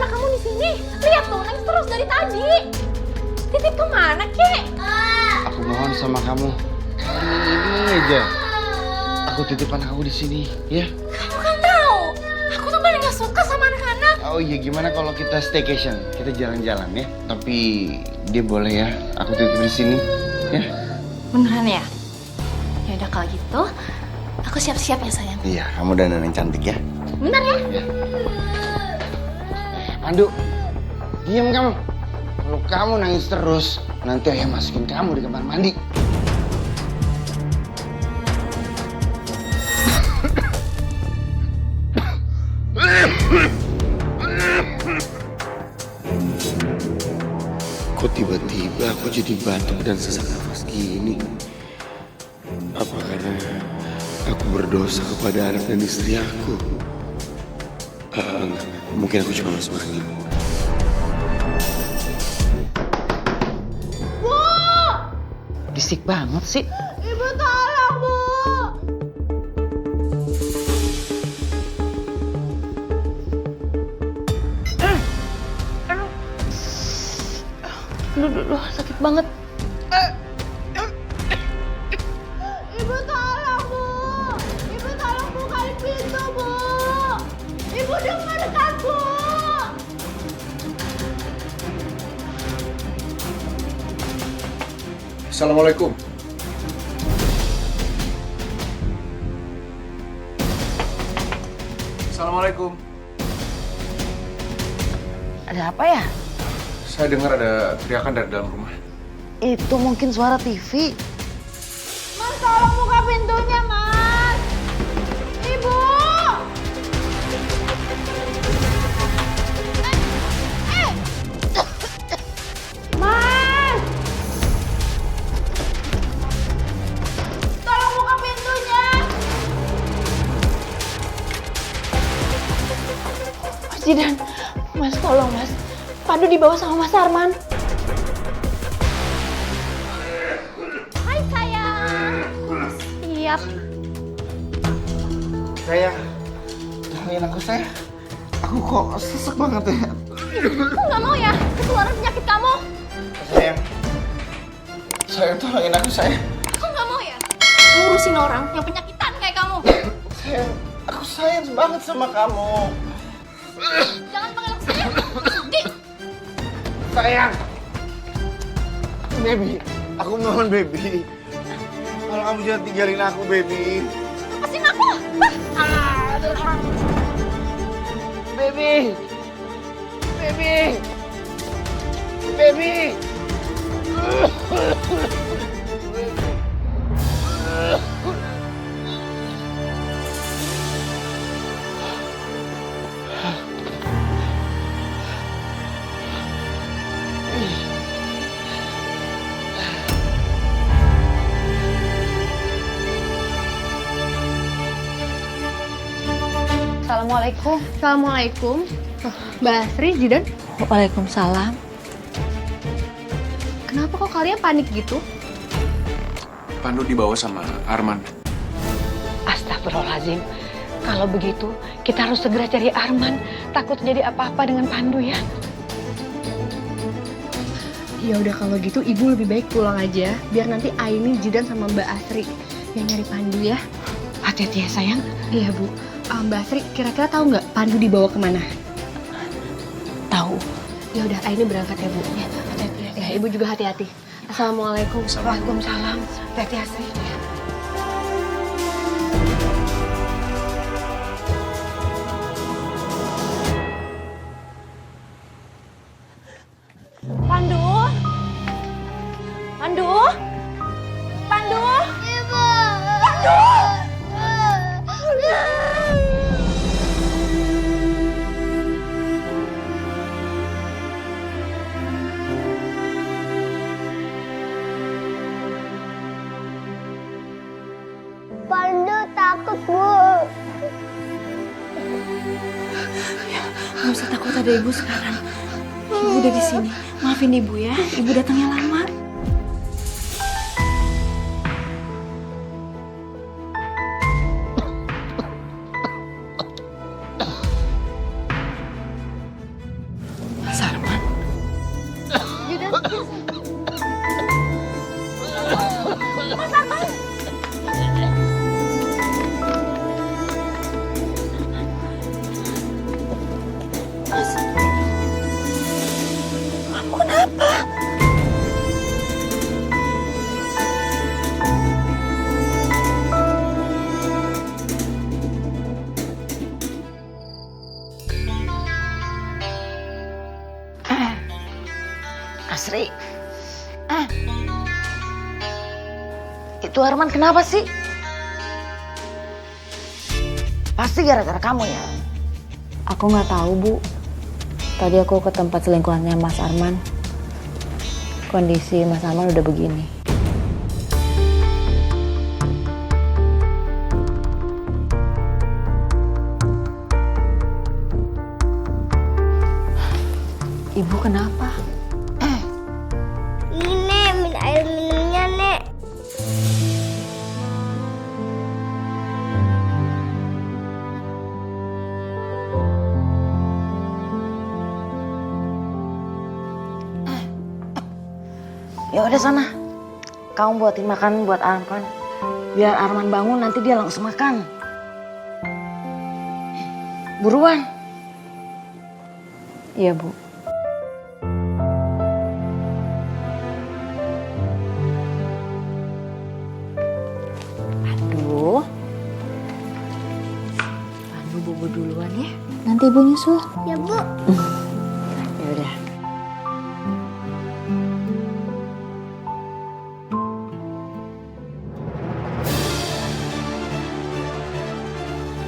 anak kamu di sini? Lihat tuh, nangis terus dari tadi. Titip kemana, Kek? Aku mohon sama kamu. Ini aja. Aku titip anak aku di sini, ya. Kamu kan tahu, aku tuh paling gak suka sama anak-anak. Oh iya, gimana kalau kita staycation? Kita jalan-jalan ya. Tapi dia boleh ya. Aku titip di sini, ya. Beneran ya? Ya udah kalau gitu, aku siap-siap ya sayang. Iya, kamu dandan yang cantik ya. Bener ya? Ya. Pandu, diam kamu. Kalau kamu nangis terus, nanti ayah masukin kamu di kamar mandi. Kok tiba-tiba aku jadi batuk dan sesak nafas gini? Apa karena aku berdosa kepada anak dan istri aku? Enggak. Mungkin aku cuma masuk angin. Bu! Bisik banget sih. Ibu tolong, Bu! Aduh, sakit banget. Ibu tolong, Bu! Ibu tolong bukain pintu, Bu! Ibu dengarkan, Bu! Assalamualaikum. Assalamualaikum. Ada apa ya? Saya dengar ada teriakan dari dalam rumah. Itu mungkin suara TV. Mas, tolong buka pintunya, Mas! Ibu! Mas! Tolong buka pintunya! Mas Jidan, Mas tolong Mas. Pandu dibawa sama Mas Arman. Hai sayang. Siap. Sayang, tolongin aku sayang. Aku kok sesek banget ya. Aku nggak mau ya ketularan penyakit kamu. Sayang, sayang tolongin aku sayang. Aku nggak mau ya ngurusin orang yang penyakitan kayak kamu. Sayang, aku sayang banget sama kamu. Jangan panggil aku sayang. Di. Sayang, baby, aku mohon baby. Kalau kamu jangan tinggalin aku baby. Lepasin aku. Baby, baby, baby. Assalamualaikum. Assalamualaikum. Mbak Asri, Jidan. Waalaikumsalam. Kenapa kok kalian panik gitu? Pandu dibawa sama Arman. Astagfirullahaladzim. Kalau begitu, kita harus segera cari Arman. Takut terjadi apa-apa dengan Pandu ya. Ya udah kalau gitu ibu lebih baik pulang aja biar nanti Aini, Jidan sama Mbak Asri yang nyari Pandu ya. Hati-hati ya sayang. Iya Bu. Mbak Asri kira-kira tahu nggak Pandu dibawa kemana? Tahu. Ya udah Aini berangkat ya Bu. Ya, hati-hati ya. Ibu juga hati-hati. Assalamualaikum. Waalaikumsalam. Hati-hati Asri. Pandu? Pandu? Pandu? Ibu! Pandu! Pandu takut, Bu. Nggak usah takut ada ibu sekarang. Ibu udah di sini. Maafin ibu ya, ibu datangnya lama. Mas, kamu kenapa? Asri, itu Arman kenapa sih? Pasti gara-gara kamu ya? Aku nggak tahu, Bu. Tadi aku ke tempat selingkuhannya Mas Arman. Kondisi Mas Arman udah begini. Ibu kenapa? Ini Nek, minum air minumnya Nek. Ya udah sana, kamu buatin makan buat Arman. Biar Arman bangun nanti dia langsung makan. Buruan. Iya, Bu. Aduh. Pandu bobo duluan ya. Nanti Ibu nyusul. Ya Bu. Ya udah.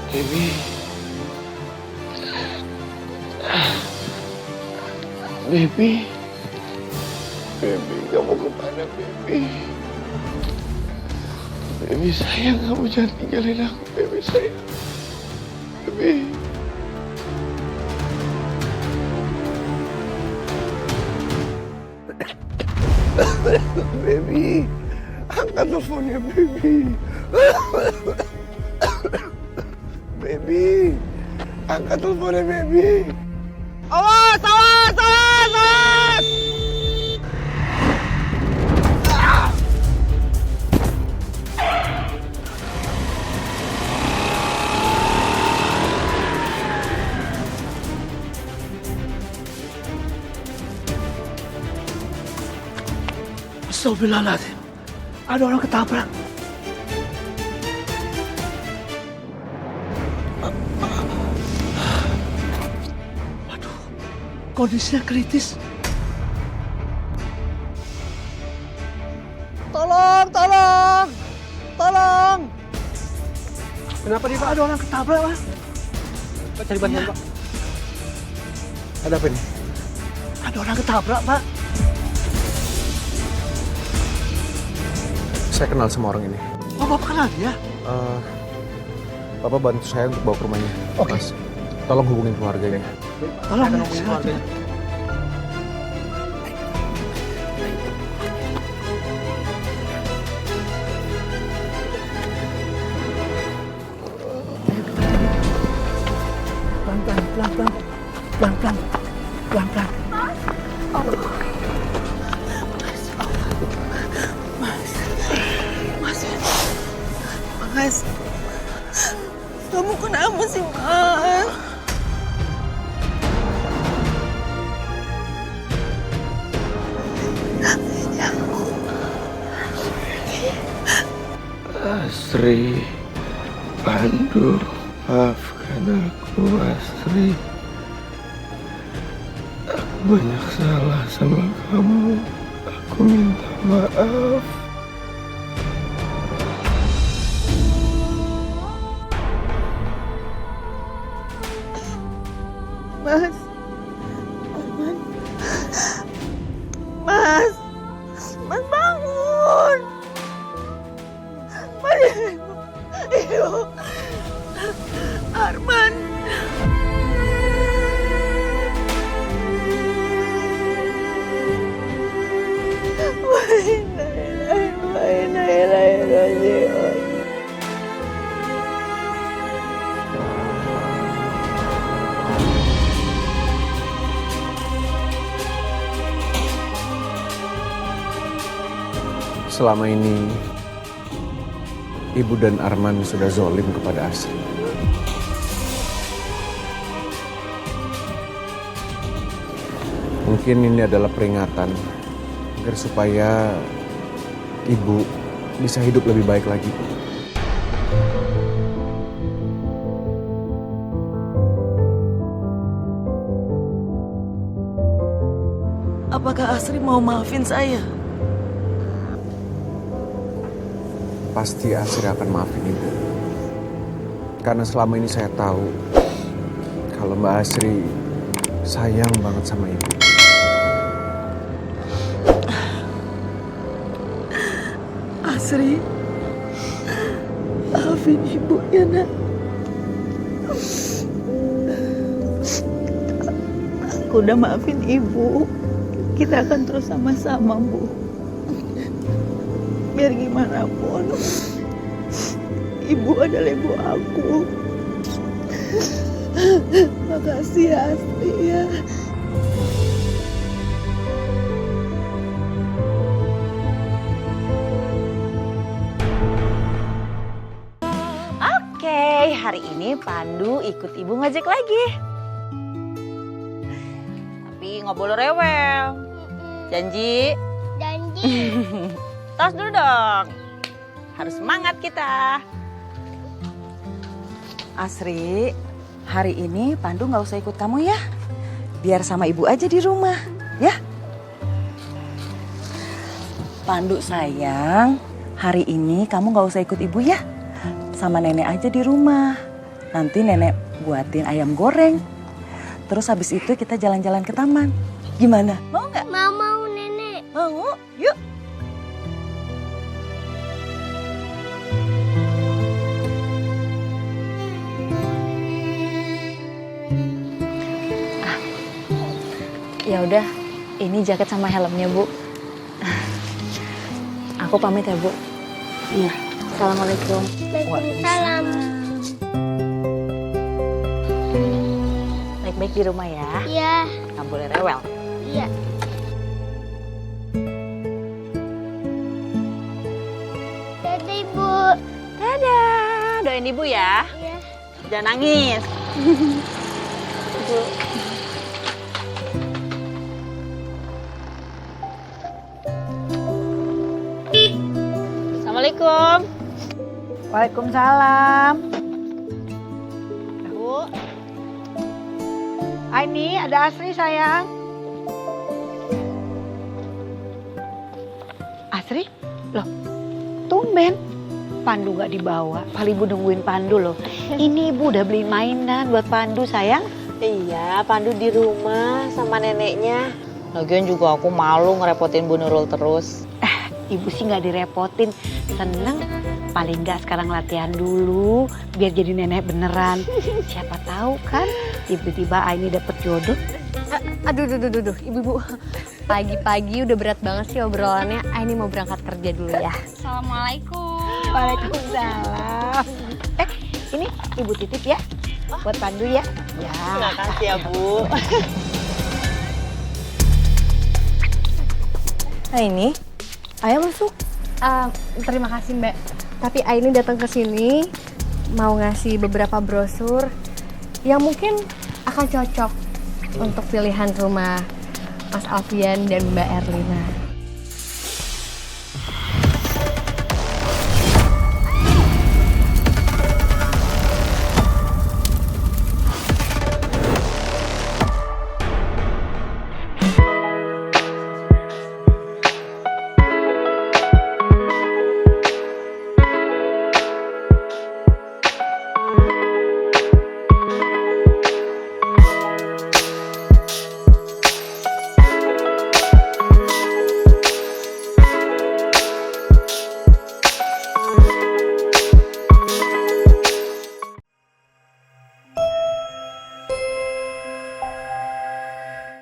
Baby. Baby. Baby, kamu kemana, baby? Baby sayang, kamu jangan tinggalin aku, baby sayang. Baby. Baby, angkat teleponnya, baby. Baby, angkat teleponnya, baby. Awas, awas, awas, awas! Astagfirullahaladzim, ada orang ketabrak. Kondisinya kritis. Tolong, tolong, tolong. Kenapa nih Pak? Ada orang ketabrak Pak. Pak cari bantuan Pak. Ada apa ini? Ada orang ketabrak Pak. Saya kenal sama orang ini. Oh Bapak kenal dia? Bapak bantu saya untuk bawa ke rumahnya. Oke. Mas, tolong hubungin keluarganya. Tolong Saya akan ya, hubungin saya keluarganya. Pelan-pelan. Mas, kamu kenapa sih, Mas? Asri, Pandu, maafkan aku, Asri. Aku banyak salah sama kamu. Aku minta maaf. Mas, Arman, Mas bangun, Mas, Ibu, Arman. Selama ini, Ibu dan Arman sudah zolim kepada Asri. Mungkin ini adalah peringatan agar supaya ibu bisa hidup lebih baik lagi. Apakah Asri mau maafin saya? Pasti Asri akan maafin ibu. Karena selama ini saya tahu kalau Mbak Asri sayang banget sama ibu. Asri, maafin ibu ya nak. Aku udah maafin ibu. Kita akan terus sama-sama, Bu. Biar gimana pun, ibu adalah ibu aku. Makasih ya, Asri ya. Oke, hari ini Pandu ikut ibu ngajak lagi. Tapi nggak boleh rewel. Janji? Janji. Tos dulu dong. Harus semangat kita. Asri, hari ini Pandu nggak usah ikut kamu ya. Biar sama ibu aja di rumah, ya. Pandu sayang, hari ini kamu nggak usah ikut ibu ya. Sama nenek aja di rumah. Nanti nenek buatin ayam goreng. Terus habis itu kita jalan-jalan ke taman. Gimana? Mau nggak? Mau nenek. Mau? Yuk. Ya udah, ini jaket sama helmnya, Bu. Aku pamit ya, Bu. Iya. Assalamualaikum. Waalaikumsalam. Baik-baik di rumah ya. Iya. Nggak boleh rewel. Iya. Dadah, Ibu. Dadah. Doain ibu ya. Iya. Jangan nangis. Assalamualaikum. Waalaikumsalam. Bu. Ini ada Asri sayang. Asri? Loh, tumben. Pandu gak dibawa. Paling ibu nungguin Pandu loh. Ini ibu udah beli mainan buat Pandu sayang. Iya, Pandu di rumah sama neneknya. Lagian juga aku malu ngerepotin Bu Nurul terus. Ibu sih gak direpotin. Seneng. Paling gak sekarang latihan dulu. Biar jadi nenek beneran. Siapa tahu kan tiba-tiba Aini dapet jodoh. Aduh, ibu-ibu. Pagi-pagi udah berat banget sih obrolannya. Aini mau berangkat kerja dulu ya. Assalamualaikum. Waalaikumsalam. Ini ibu titip ya. Buat Pandu ya. Ya. Makasih ya Bu. Nah ini, ayo masuk. Terima kasih Mbak. Tapi Aini datang ke sini mau ngasih beberapa brosur yang mungkin akan cocok untuk pilihan rumah Mas Alfian dan Mbak Erlina.